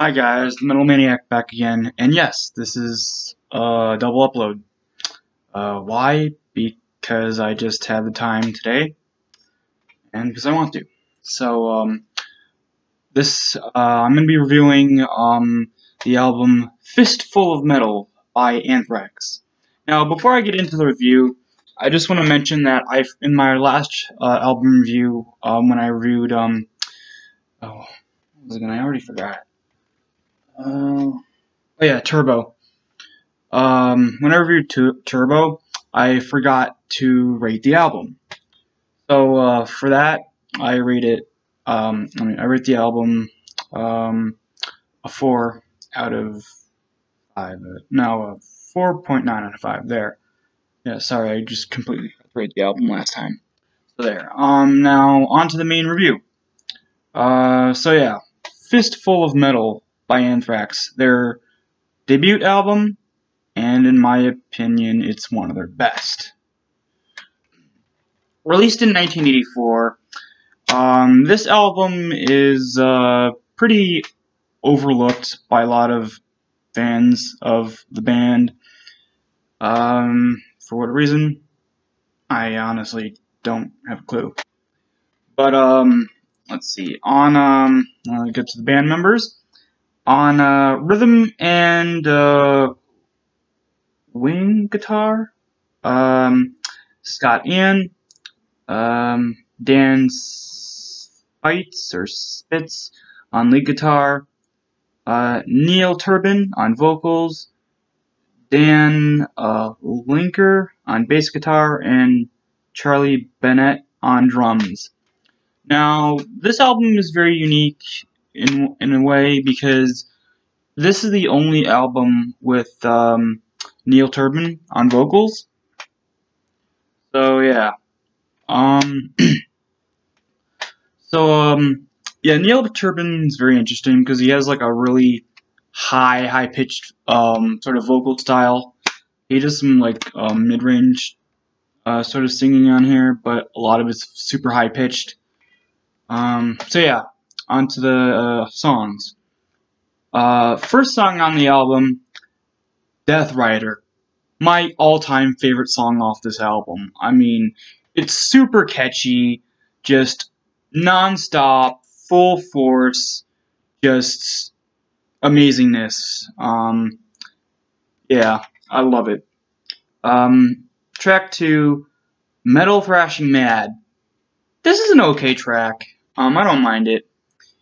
Hi guys, the Metal Maniac back again, and yes, this is a double upload. Why? Because I just had the time today, and because I want to. So, I'm going to be reviewing, the album Fistful of Metal by Anthrax. Now, before I get into the review, I just want to mention that in my last, album review, when I reviewed, oh, what was it again? I already forgot. Oh yeah, Turbo. When I reviewed Turbo, I forgot to rate the album. So for that, I rate it. I rate the album a 4 out of 5. No, a 4.9 out of 5. There. Yeah, sorry, I just completely rated the album last time. So there. Now on to the main review. So yeah, Fistful of Metal by Anthrax. Their debut album. And in my opinion, it's one of their best. Released in 1984, this album is pretty overlooked by a lot of fans of the band. For what reason? I honestly don't have a clue. But let's see. I'll get to the band members. On rhythm and wing guitar, Scott Ian, Dan Spitz on lead guitar, Neil Turbin on vocals, Dan Linker on bass guitar, and Charlie Bennett on drums. Now, this album is very unique in a way because this is the only album with Neil Turbin on vocals. So yeah. Yeah, Neil Turbin's very interesting because he has like a really high-pitched sort of vocal style. He does some like mid-range sort of singing on here, but a lot of it's super high-pitched. So yeah, on to the songs. First song on the album, Death Rider. My all-time favorite song off this album. I mean, it's super catchy, just non-stop, full force, just amazingness. Yeah, I love it. Track 2, Metal Thrashing Mad. This is an okay track. I don't mind it.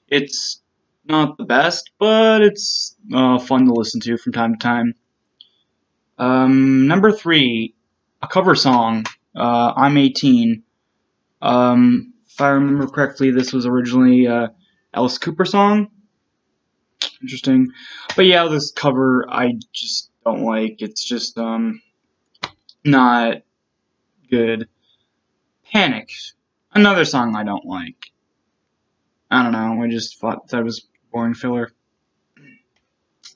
It's not the best, but it's fun to listen to from time to time. Number 3, a cover song, I'm 18. If I remember correctly, this was originally Alice Cooper song. Interesting. But yeah, this cover I just don't like. It's just not good. Panic, another song I don't like. I don't know, I just thought that was boring filler.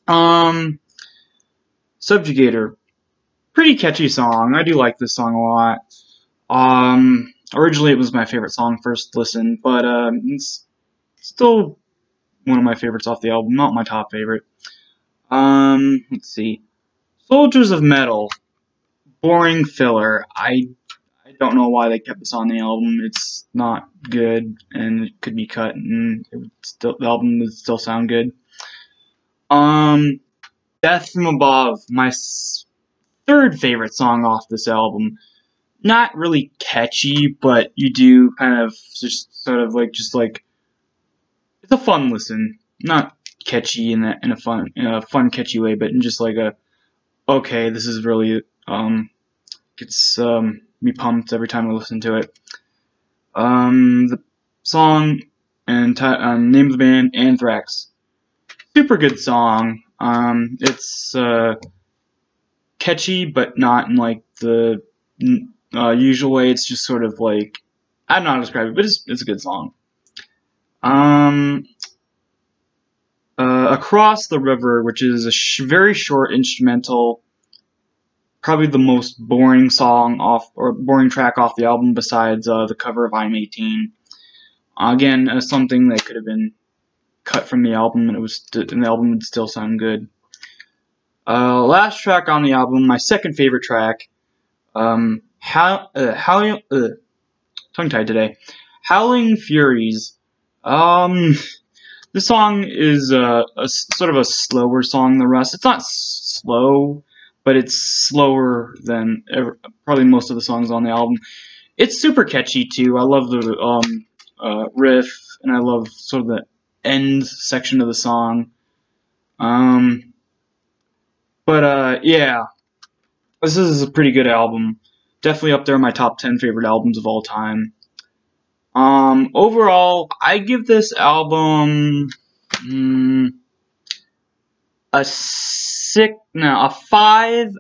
Subjugator, pretty catchy song. I do like this song a lot. Originally it was my favorite song first listen, but it's still one of my favorites off the album, not my top favorite. Let's see. Soldiers of Metal, boring filler. I don't know why they kept this on the album. It's not good, and it could be cut, and the album would still sound good. Death from Above, my third favorite song off this album. Not really catchy, but you do kind of just sort of like it's a fun listen. Not catchy in a fun catchy way, but in just like a okay, this is really gets me pumped every time I listen to it. The song and name of the band, Anthrax. Super good song. It's catchy, but not in like the usual way. It's just sort of like, I don't know how to describe it, but it's a good song. Across the River, which is a very short instrumental, probably the most boring boring track off the album besides the cover of I'm 18. Again, something that could have been cut from the album, and the album would still sound good. Last track on the album, my second favorite track, tongue-tied today, Howling Furies. This song is sort of a slower song than the rest. It's not slow, but it's slower than probably most of the songs on the album. It's super catchy too. I love the riff, and I love sort of the end section of the song. Yeah, this is a pretty good album. Definitely up there in my top 10 favorite albums of all time. Overall, I give this album a 5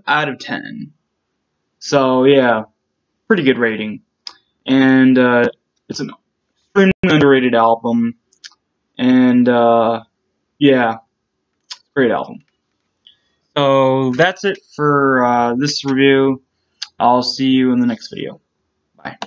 out of 10. So yeah, pretty good rating. And it's an extremely underrated album. And yeah, great album. So that's it for this review. I'll see you in the next video. Bye.